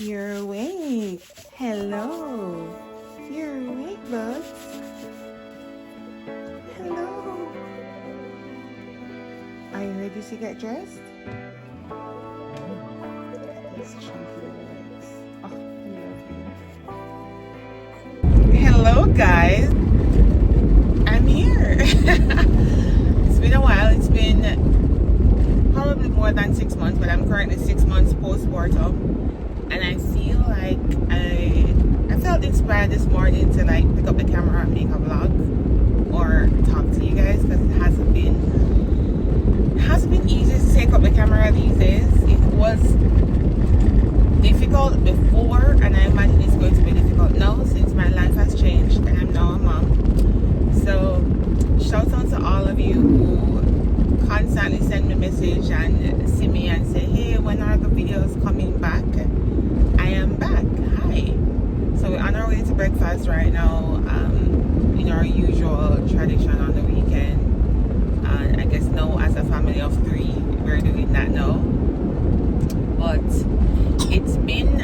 You're awake. Hello. You're awake, buds. Hello. Are you ready to get dressed? These cheeky legs. Oh, I love you. Hello, guys. I'm here. It's been a while. It's been probably more than 6 months, but I'm currently 6 months postpartum. And I feel like I felt inspired this morning to like pick up the camera and make a vlog or talk to you guys, because it hasn't been easy to take up the camera these days. It was difficult before, and I imagine it's going to be difficult now since my life has changed and I'm now a mom. So shout out to all of you who constantly send me a message and see me and say, hey, when are the videos coming back? I am back. Hi. So we're on our way to breakfast right now, in our usual tradition on the weekend. And I guess now as a family of 3, we're doing that now. But it's been,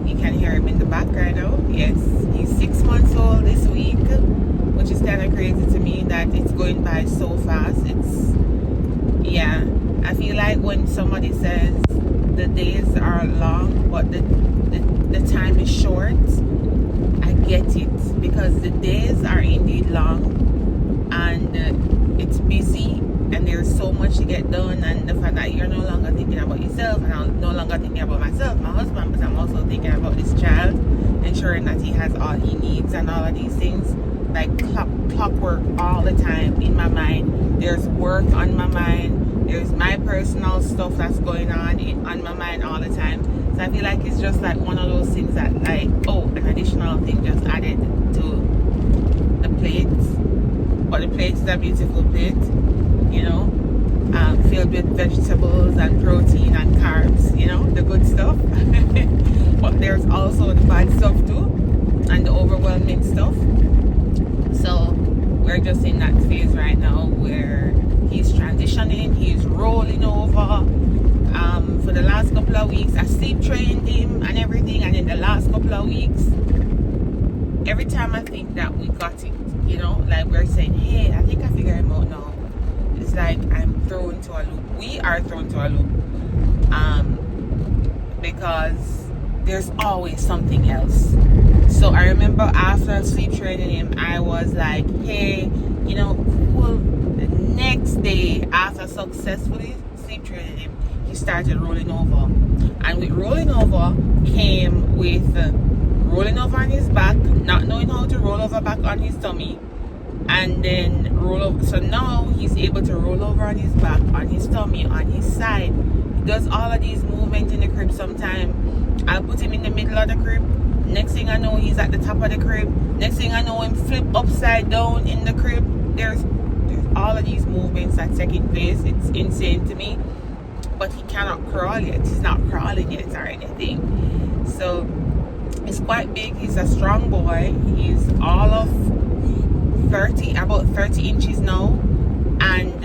you can hear him in the background now. Yes, he's 6 months old this week, which is kind of crazy to me that it's going by so fast. Yeah, I feel like when somebody says the days are long but the time is short, I get it, because the days are indeed long and it's busy and there's so much to get done, and the fact that you're no longer thinking about yourself and I'm no longer thinking about myself, my husband, but I'm also thinking about this child, ensuring that he has all he needs and all of these things, like clockwork all the time in my mind. There's work on my mind, there's my personal stuff that's going on my mind all the time. So I feel like it's just like one of those things that, like, oh, an additional thing just added to the plate. But the plate is a beautiful plate, you know, filled with vegetables and protein and carbs, you know, the good stuff. But there's also the bad stuff too, and the overwhelming stuff. So we're just in that phase right now where he's transitioning, he's rolling over. For the last couple of weeks I sleep trained him and everything, and in the last couple of weeks, every time I think that we got it, you know, like we're saying, hey, I think I figured him out now, it's like I'm thrown to a loop. We are thrown to a loop, because there's always something else. So I remember after sleep training him, I was like, hey, you know, cool. The next day after successfully sleep training him, he started rolling over. And with rolling over came with rolling over on his back, not knowing how to roll over back on his tummy, and then roll over. So now he's able to roll over on his back, on his tummy, on his side. He does all of these movements in the crib. Sometimes I'll put him in the middle of the crib. Next thing I know, he's at the top of the crib. Next thing I know, him flip upside down in the crib. There's all of these movements that taking place. It's insane to me. But he cannot crawl yet. He's not crawling yet or anything. So he's quite big. He's a strong boy. He's all of about 30 inches now. And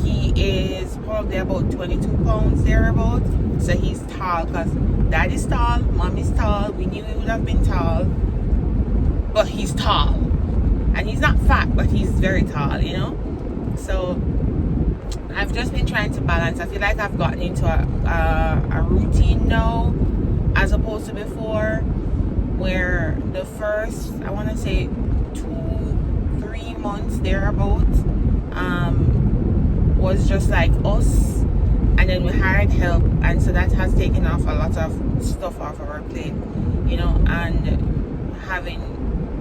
he is probably about 22 pounds thereabout. So he's tall, because dad is tall, mom is tall. We knew he would have been tall, but he's tall. And he's not fat, but he's very tall, you know. So I've just been trying to balance. I feel like I've gotten into a routine now, as opposed to before, where the first, I want to say 2-3 months thereabout, was just like us, and then we hired help, and so that has taken off a lot of stuff off our plate, you know, and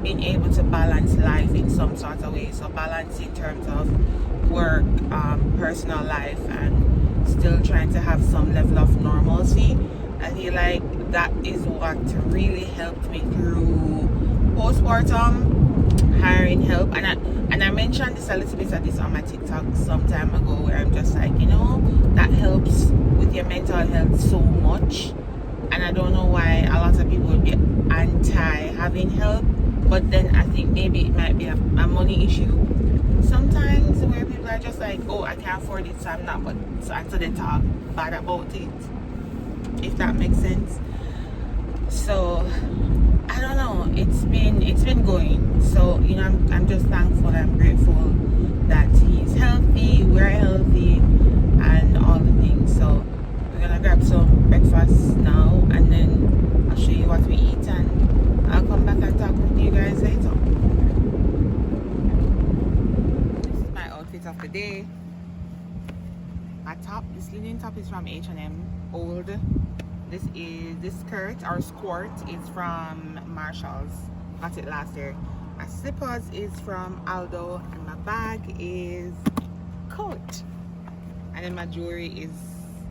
being able to balance life in some sort of way. So balance in terms of work, personal life, and still trying to have some level of normalcy. I feel like that is what really helped me through postpartum, hiring help. And I mentioned this a little bit of this on my TikTok some time ago, where I'm just like, you know, that helps with your mental health so much. And I don't know why a lot of people would be anti having help, but then I think maybe it might be a money issue sometimes, where people are just like, oh, I can't afford it, so I'm not, but so until they talk bad about it. if that makes sense. So I don't know, it's been going. So you know, I'm just thankful, I'm grateful that he's healthy, we're healthy, and all the things. So we're gonna grab some breakfast now, and then I'll show you what we eat, and I'll come back and talk with you guys later. This is my outfit of the day. My top, this linen top is from H&M, old. This skirt or skirt is from Marshalls. Got it last year. My slippers is from Aldo, and my bag is Coach. And then my jewelry is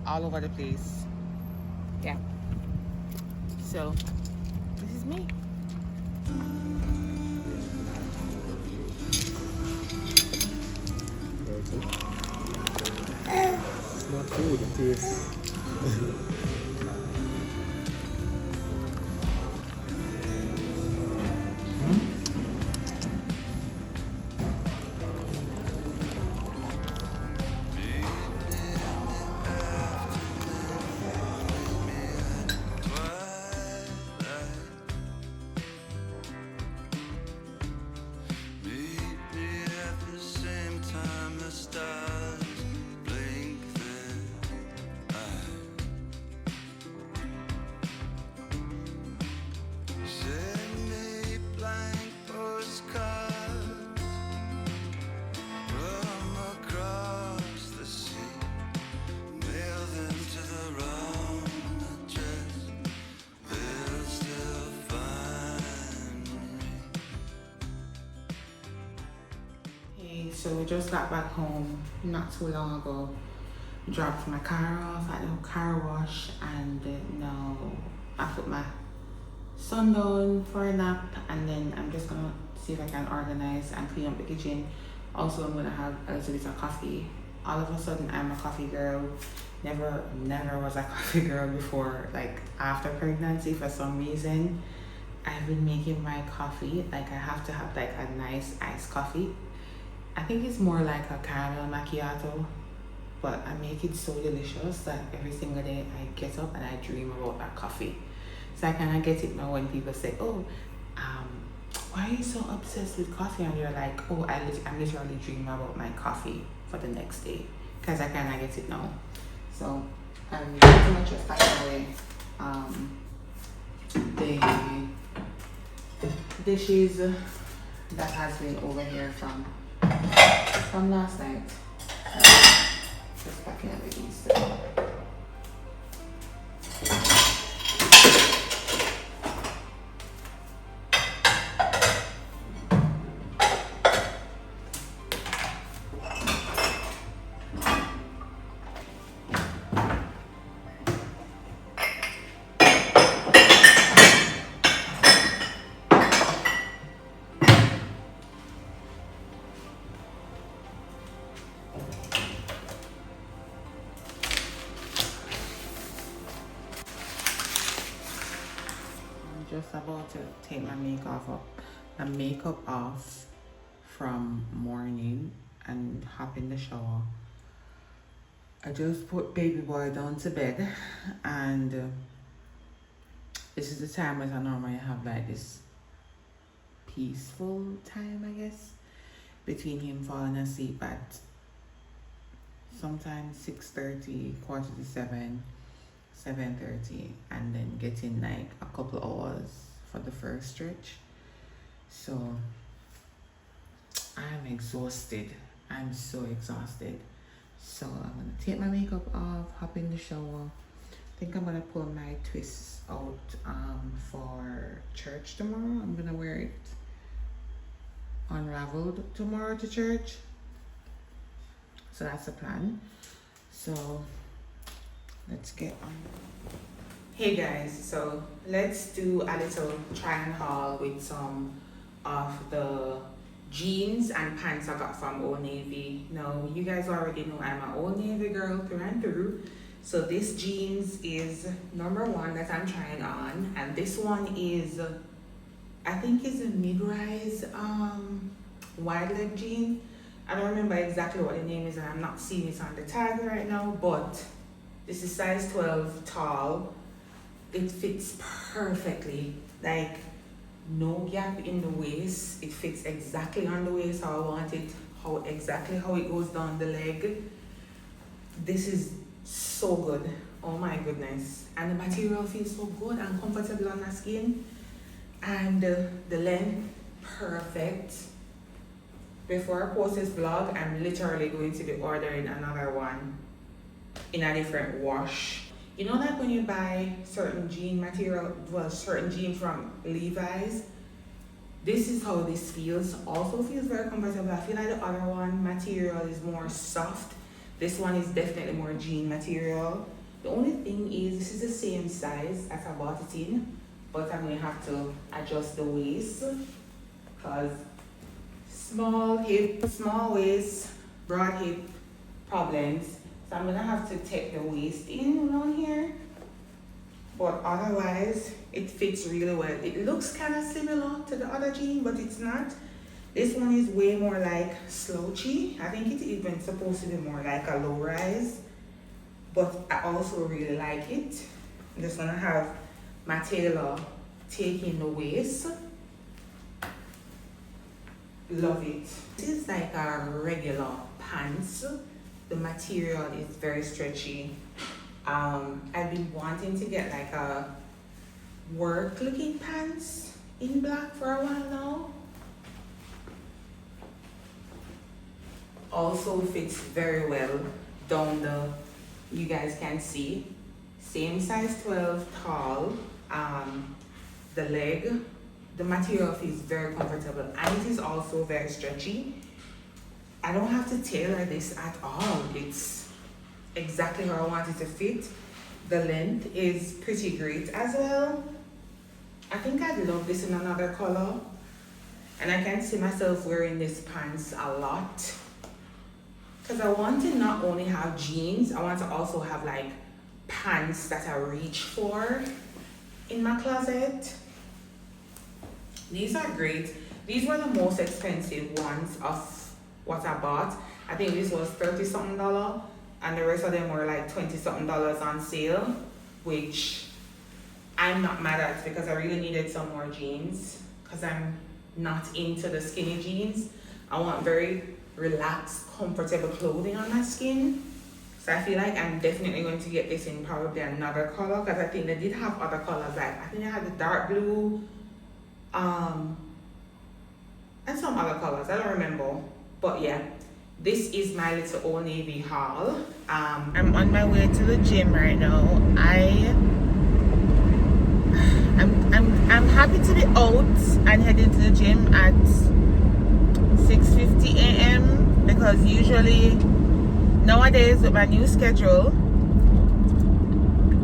all over the place. Yeah. So this is me. It's not food, it is. So we just got back home not too long ago. Dropped my car off at the car wash, and now I put my son down for a nap, and then I'm just gonna see if I can organize and clean up the kitchen. Also, I'm gonna have a little bit of coffee. All of a sudden, I'm a coffee girl. Never was a coffee girl before. Like after pregnancy, for some reason, I've been making my coffee. Like I have to have like a nice iced coffee. I think it's more like a caramel macchiato, but I make it so delicious that every single day I get up and I dream about that coffee. So I kind of get it now when people say, oh, why are you so obsessed with coffee? And you're like, oh, I'm literally dreaming about my coffee for the next day, because I kind of get it now. So I'm pretty much just packing away the dishes that has been over here from last night. Just packing up these stuff. Just about to take my makeup off from morning and hop in the shower. I just put baby boy down to bed, and this is the time when I normally have like this peaceful time, I guess, between him falling asleep at sometimes 6:30, 6:45, 7:30, and then getting like a couple hours for the first stretch. So I'm exhausted. I'm so exhausted. So I'm gonna take my makeup off, hop in the shower. I think I'm gonna pull my twists out for church tomorrow. I'm gonna wear it unraveled tomorrow to church. So that's the plan. So let's get on. Hey guys, so let's do a little try and haul with some of the jeans and pants I got from Old Navy. Now, you guys already know I'm an Old Navy girl through and through. So this jeans is number one that I'm trying on, and this one is, I think is a mid-rise wide leg jean. I don't remember exactly what the name is, and I'm not seeing it on the tag right now, but This is size 12 tall. It fits perfectly, like no gap in the waist. It fits exactly on the waist how I want it, exactly how it goes down the leg. This is so good. Oh my goodness. And the material feels so good and comfortable on the skin. And the length, perfect. Before I post this vlog, I'm literally going to be ordering another one in a different wash. You know that when you buy certain jean material, well, certain jeans from Levi's, this is how this feels. Also feels very comfortable. I feel like the other one material is more soft. This one is definitely more jean material. The only thing is this is the same size as I bought it in, but I'm going to have to adjust the waist because small hip, small waist, broad hip problems. So I'm going to have to take the waist in around here. But otherwise, it fits really well. It looks kind of similar to the other jean, but it's not. This one is way more like slouchy. I think it's even supposed to be more like a low rise. But I also really like it. I'm just gonna have my tailor take in the waist. Love it. This is like a regular pants. The material is very stretchy. I've been wanting to get like a work looking pants in black for a while now. Also fits very well down the, you guys can see, same size 12 tall. The leg, the material feels very comfortable and it is also very stretchy. I don't have to tailor this at all. It's exactly how I want it to fit. The length is pretty great as well. I think I'd love this in another color. And I can see myself wearing this pants a lot. Because I want to not only have jeans, I want to also have like pants that I reach for in my closet. These are great. These were the most expensive ones of what I bought. I think this was $30 something and the rest of them were like $20 something on sale, which I'm not mad at because I really needed some more jeans because I'm not into the skinny jeans. I want very relaxed, comfortable clothing on my skin. So I feel like I'm definitely going to get this in probably another color because I think they did have other colors, like I think they had the dark blue, and some other colors, I don't remember. But yeah, this is my little Old Navy haul. I'm on my way to the gym right now. I'm happy to be out and heading to the gym at 6:50 a.m. because usually nowadays with my new schedule,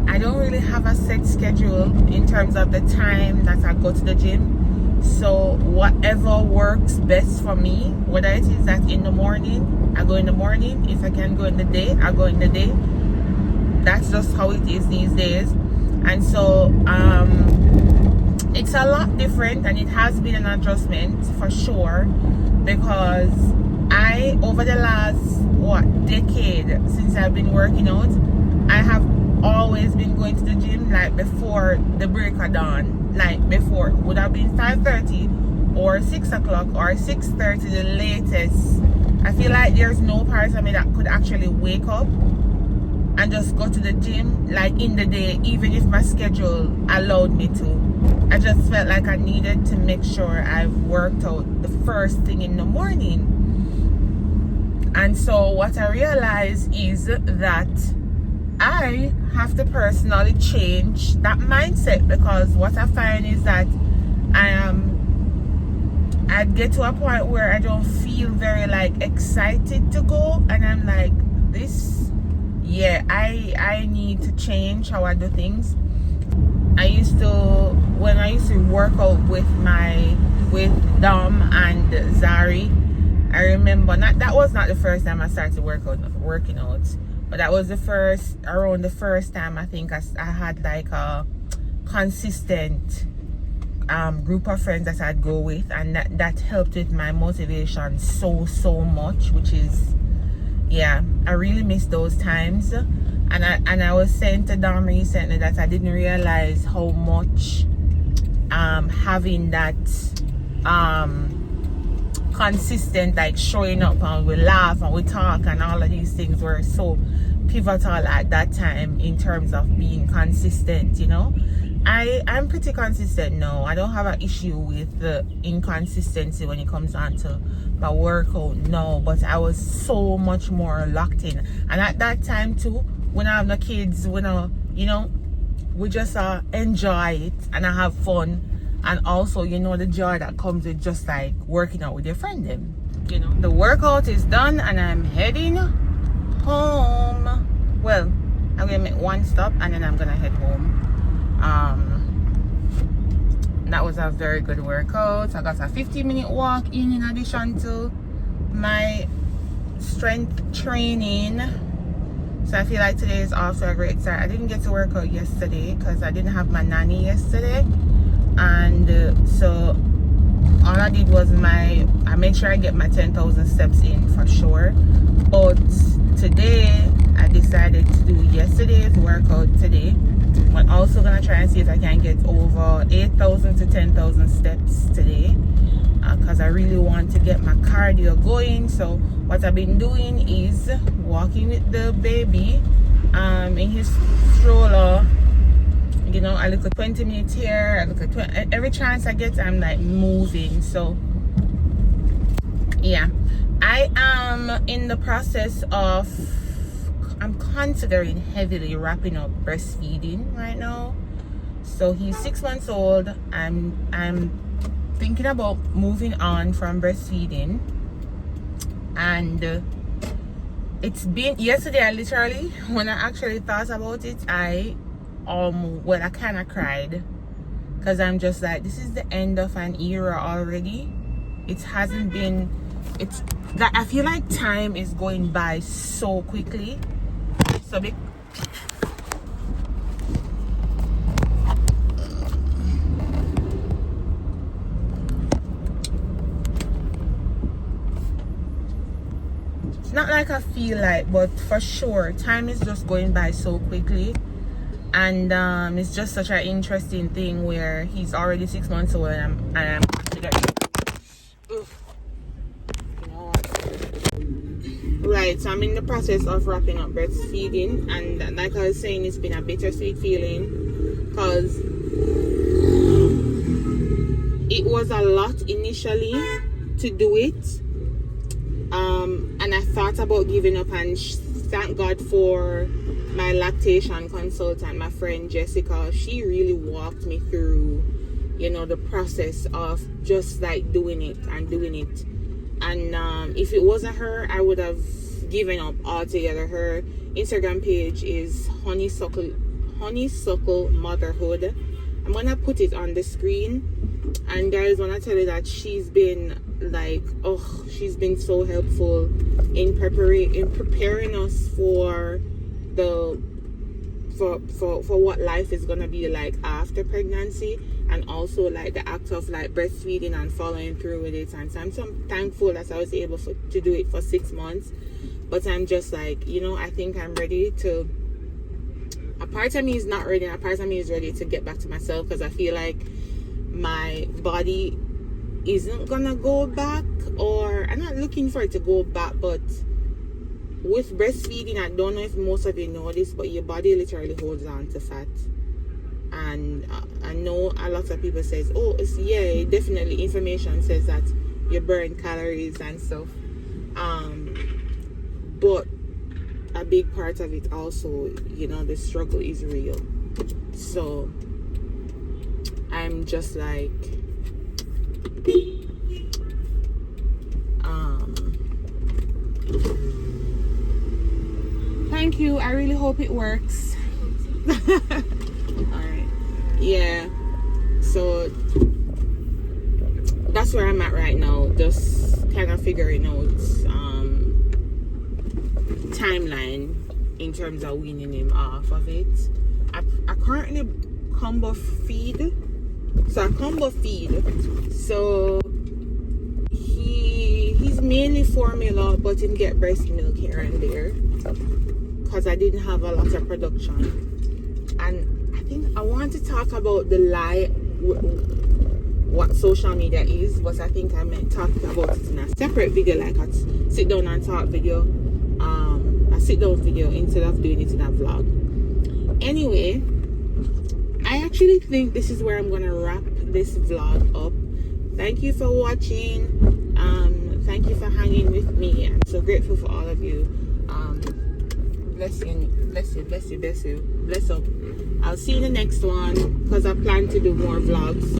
I don't really have a set schedule in terms of the time that I go to the gym. So whatever works best for me, whether it is that in the morning, I go in the morning. If I can go in the day, I go in the day. That's just how it is these days. And so it's a lot different, and it has been an adjustment for sure, because over the last decade since I've been working out, I have always been going to the gym like before the break of dawn. Like before, it would have been 5:30 or 6 o'clock or 6:30 the latest. I feel like there's no part of me that could actually wake up and just go to the gym like in the day, even if my schedule allowed me to. I just felt like I needed to make sure I've worked out the first thing in the morning. And so what I realized is that I have to personally change that mindset, because what I find is that I'd get to a point where I don't feel very like excited to go, and I'm like, I need to change how I do things. When I used to work out with Dom and Zari, I remember that was not the first time I started working out. But that was around the first time I think I had like a consistent group of friends that I'd go with, and that helped with my motivation so much, which is, yeah, I really miss those times. And I was saying to Dom recently that I didn't realize how much having that consistent, like showing up, and we laugh and we talk and all of these things were so pivotal at that time in terms of being consistent, you know. I'm pretty consistent now. I don't have an issue with the inconsistency when it comes down to my workout now, but I was so much more locked in. And at that time too, when I have no kids, when I, you know, we just enjoy it and I have fun. And also, you know, the joy that comes with just like working out with your friend them, you know. The workout is done and I'm heading home. Well, I'm gonna make one stop and then I'm gonna head home. That was a very good workout. I got a 15-minute walk in addition to my strength training. So I feel like today is also a great start. I didn't get to work out yesterday because I didn't have my nanny yesterday. And so all I did was I made sure I get my 10,000 steps in for sure. But today I decided to do yesterday's workout today. I'm also gonna try and see if I can get over 8,000 to 10,000 steps today, because I really want to get my cardio going. So what I've been doing is walking with the baby in his stroller. You know, I look at 20 minutes here, I look at every chance I get, I'm like moving. So yeah, I am in the process of, I'm considering heavily wrapping up breastfeeding right now. So he's 6 months old. I'm thinking about moving on from breastfeeding, and it's been yesterday. I literally, when I actually thought about it, I kind of cried, because I'm just like, this is the end of an era already. It hasn't been. It's that I feel like time is going by so quickly. So it's not like I feel like, but for sure time is just going by so quickly. And it's just such an interesting thing where he's already 6 months old and I'm considering, right, so I'm in the process of wrapping up breastfeeding, and like I was saying, it's been a bittersweet feeling because it was a lot initially to do it, and I thought about giving up, and thank God for my lactation consultant, my friend Jessica. She really walked me through, you know, the process of just like doing it. And if it wasn't her, I would have given up altogether. Her Instagram page is honeysuckle motherhood. I'm gonna put it on the screen. And guys, when I tell you that she's been like, she's been so helpful in preparing us for what life is gonna be like after pregnancy, and also like the act of like breastfeeding and following through with it. And so I'm so thankful that I was able to do it for 6 months. But I'm just like, you know, I think I'm ready to, a part of me is not ready, and a part of me is ready to get back to myself, because I feel like my body isn't gonna go back, or I'm not looking for it to go back. But with breastfeeding, I don't know if most of you know this, but your body literally holds on to fat. And I know a lot of people says, definitely information says that you burn calories and stuff, but a big part of it also, you know, the struggle is real. So I'm just like, thank you, I really hope it works. Alright, yeah, so that's where I'm at right now, just kind of figuring out timeline in terms of weaning him off of it. I currently combo feed, so he's mainly formula, but he get breast milk here and there, because I didn't have a lot of production. And I think I want to talk about the lie, what social media is, but I think I meant talking about it in a separate video, like a sit down and talk video, a sit down video instead of doing it in a vlog. Anyway, I actually think this is where I'm gonna wrap this vlog up. Thank you for watching. Thank you for hanging with me. I'm so grateful for all of you. Bless you, bless you, bless you, bless you, bless up. I'll see you in the next one because I plan to do more vlogs.